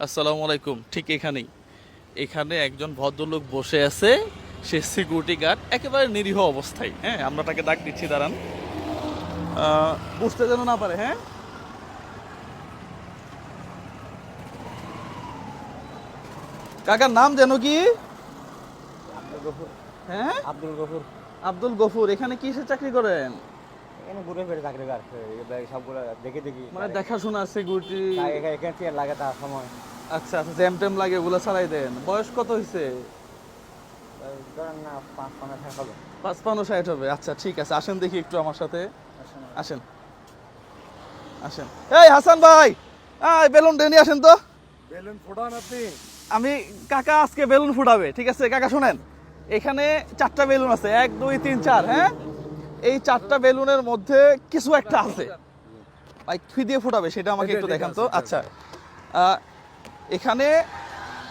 আসসালামু আলাইকুম। ঠিক এখানে একজন ভদ্রলোক বসে আছে, সে সিকিউরিটি গার্ড, একেবারে নিরীহ অবস্থায়। হ্যাঁ, আমরা তাকে ডাক দিচ্ছি, দাঁড়ান, বুঝতে যেন না পারে। হ্যাঁ, কাকার নাম যেন কি? আব্দুল গফুর। হ্যাঁ, আব্দুল গফুর। আব্দুল গফুর। এখানে কিসের চাকরি করেন? এখানে ঘুরে ফিরে চাকরি করছে, সবগুলো দেখে দেখি মানে দেখাশোনা, সিকিউরিটি? এখানে চেয়ার লাগে তার সময়। আচ্ছা আচ্ছা, জ্যাম ট্যাম লাগে, ওগুলো ছাড়াই দেন। বয়স কত হয়েছে? ধরেন না 5-5 হবে। 55-60 হবে। আচ্ছা ঠিক আছে, আসেন দেখি একটু আমার সাথে। আসেন আসেন। এই হাসান ভাই, বেলুন নিয়ে আসেন তো। বেলুন ফোটান আপনি? আমি কাকা আজকে বেলুন ফুটাবে। ঠিক আছে কাকা, শোনেন, এখানে 4টা বেলুন আছে, 1 2 3 4। হ্যাঁ, এই 4টা বেলুনের মধ্যে কিছু একটা আছে ভাই, কি দিয়ে ফুটাবে সেটা আমাকে একটু দেখান তো। আচ্ছা, এখানে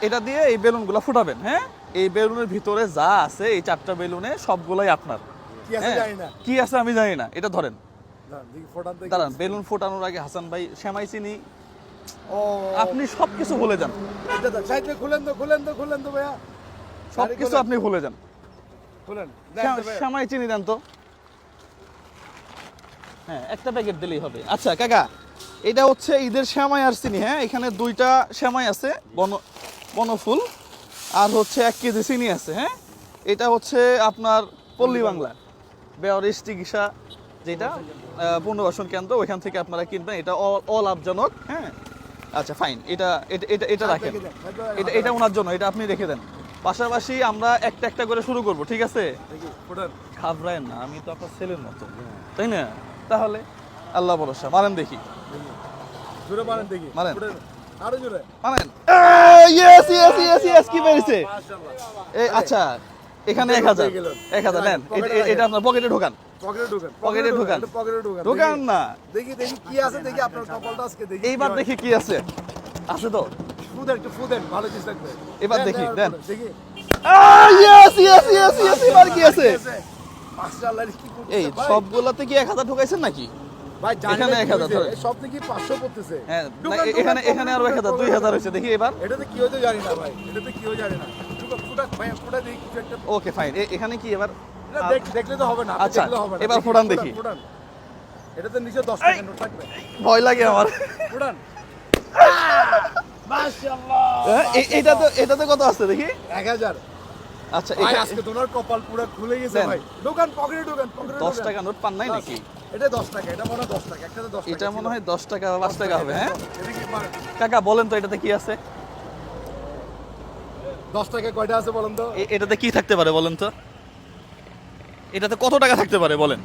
এটা দিয়ে এই বেলুনগুলো ফুটাবেন। হ্যাঁ, এই বেলুনের ভিতরে যা আছে, এই 4টা বেলুনে সবগুলাই আপনার। কি আছে জানি না। কি আছে আমি জানি না, এটা ধরেন। দেখি ফোটান দেখি। দাঁড়ান, বেলুন ফোটানোর আগে হাসান ভাই, সেমাই চিনি, ও আপনি সবকিছু ভুলে যান। এটা তো সাইডে খুলেন তো ভাইয়া। সবকিছু আপনি ভুলে যান। খুলেন দেন তো ভাইয়া। সেমাই চিনি দেন তো। হ্যাঁ, একটা প্যাকেট দিলেই হবে। আচ্ছা কাকা, এটা হচ্ছে ঈদের সেমাই আর চিনি। হ্যাঁ, এখানে 2টা সেমাই আছে, বনফুল, আর হচ্ছে 1 কেজি চিনি আছে। হ্যাঁ, এটা হচ্ছে আপনার পল্লী বাংলা বেয়ারিশ চিকিৎসা, যেটা পুনর্বাসন কেন্দ্র, ওইখান থেকে আপনারা কিনবেন। এটা অলাভজনক। হ্যাঁ, আচ্ছা ফাইন, এটা এটা এটা এটা রাখেন। এটা এটা ওনার জন্য, এটা আপনি রেখে দেন। পাশাপাশি আমরা একটা একটা করে শুরু করব, ঠিক আছে? দেখি ফোটান। ঘাবড়ায়েন না, আমি তো আপনার ছেলের মতো, তাই না? তাহলে আল্লাহ ভরসা, মারেন দেখি। জোরে মারেন দেখি। মারেন। ফোটান। আরো জোরে। মারেন। ইয়েস ইয়েস ইয়েস ইয়েস, কি বেরিয়েছে? এই আচ্ছা, এখানে 1000 1000 নেন। এটা আপনার পকেটে ঢোকান। পকেটে ঢোকান। পকেটে ঢোকান। পকেটে ঢোকান। ঢোকান না। দেখি কি আছে, দেখি আপনার কপালটা আজকে দেখি। এইবার দেখি কি আছে। আছে তো? একটু ফুদেন ভালো কিছু থাকবে। এবার দেন, দেখি, আর দেন। ফুদেন, দেখি। ইয়েস ইয়েস ইয়েস ইয়েস, এবার কি আছে? মাশাআল্লাহ, কি করতেছে এই ভাই? সবগুলাতে কি 1000 ঢোকাইছেন নাকি? ভাই জানি এখানে না কি 1000 হয়েছে। ধরে। এই সব নাকি 500 পড়তেছে। হ্যাঁ, ঢোকান, এখানে ঢোকান, এখানে আরো 1000, ঢোকান, 2000 হয়েছে। দেখি এবার। এটাতে কি হইতো জানি না ভাই, এটাতে কি হইতো জানি না। ফুটা ভাই, ফুটা দেখি কিছু একটা। ওকে ফাইন, এখানে কি এবার? এটা দেখলে তো হবে না, আপনি আচ্ছা, দেখলে হবে না। এবার দেখি, ফোটান দেখি। ফোটান। এটাতে নিচে 10 টাকা নোট থাকবে। ভয় লাগে আমার। ফোটান। মাশাআল্লাহ। এটাতে কত আছে দেখি? 1000। আচ্ছা, ভাই আজকে তোমার কপাল পুরো খুলে গেছে দেন। ভাই। দোকান পকেটে ঢোকান, পকেটে 10 ঢোকান। টাকা নোট পান নাই নাকি? এটা 10 টাকা, এটা মনে হয় 10 টাকা, একটাতে 10 টাকা। এটা মনে হয় 10 টাকা বা 5 টাকা হবে। হ্যাঁ এটা কি মানে কাকা, বলেন তো এটাতে কি আছে? 10 টাকা কয়টা আছে বলেন তো? এটাতে কি থাকতে পারে বলেন তো? এটাতে কত টাকা থাকতে পারে বলেন?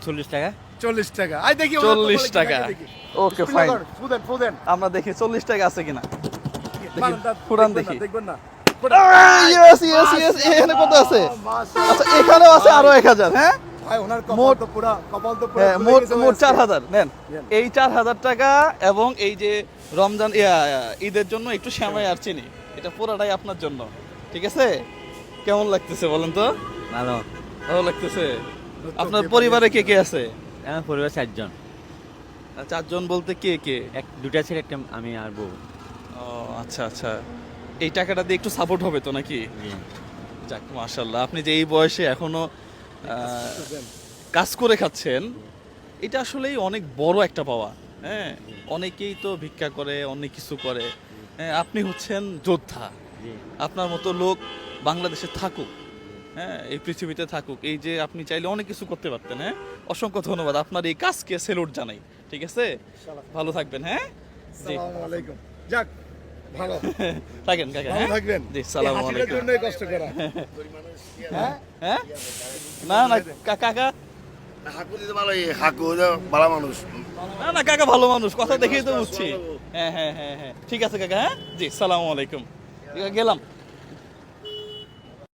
40 টাকা। 40 টাকা। আই দেখি 40 টাকা। ওকে ফাইন, ফুদেন। আমরা দেখি 40 টাকা আছে কিনা। মারেন, ফুটান দেখবেন না, দেখি। দেখবেন না। ইয়েস ইয়েস ইয়েস, এখানে কত আছে? মাশাআল্লাহ। আচ্ছা, এখানেও আছে আরো 1000। হ্যাঁ, ভাই ওনার মোট- কপাল তো পুরো হ্যাঁ, খুলে মোট গেছে ভাই মোট আজকে। 4000 নেন। নেন। এই 4000 টাকা এবং এই যে রমজান ঈদের জন্য একটু সেমাই আর চিনি, এটা পুরোটাই আপনার জন্য। ঠিক আছে? কেমন লাগতেছে বলেন তো? ভালো। ভালো লাগতেছে? আপনার পরিবারে কে কে আছে? আমার পরিবার 4 জন। 4 জন বলতে কে কে? দুটা ছেলে, একটা আমি আর বউ। ও আচ্ছা আচ্ছা, এই টাকাটা দিয়ে একটু সাপোর্ট হবে তো নাকি? যাক মাশাআল্লাহ, আপনি যে এই বয়সে এখনো কাজ করে খাচ্ছেন, এটা আসলেই অনেক বড় একটা পাওয়া। হ্যাঁ, অনেকেই তো ভিক্ষা করে, অনেক কিছু করে। হ্যাঁ, আপনি হচ্ছেন যোদ্ধা। আপনার মতো লোক বাংলাদেশে থাকুক, হ্যাঁ, এই পৃথিবীতে থাকুক। এই যে আপনি চাইলে অনেক কিছু করতে পারতেন। হ্যাঁ, অসংখ্য ধন্যবাদ, আপনার এই কাজকে স্যালুট জানাই। ঠিক আছে, ভালো থাকবেন। হ্যাঁ জি, আসসালামু আলাইকুম। যাক ভালো থাকেন কাকা। ভালো হ্যাঁ থাকবেন। জি, সালাম এই হাসিটার আলাইকুম। জন্যই কষ্ট করা। হ্যাঁ হ্যাঁ, না না কাকা, হাকু দিতে ভালো, হাকু ভালো মানুষ। না না কাকা ভালো মানুষ, কথা দেখেই তো বুঝছি। হ্যাঁ হ্যাঁ হ্যাঁ হ্যাঁ, ঠিক আছে কাকা। হ্যাঁ জি, সালাম আলাইকুম। গেলাম।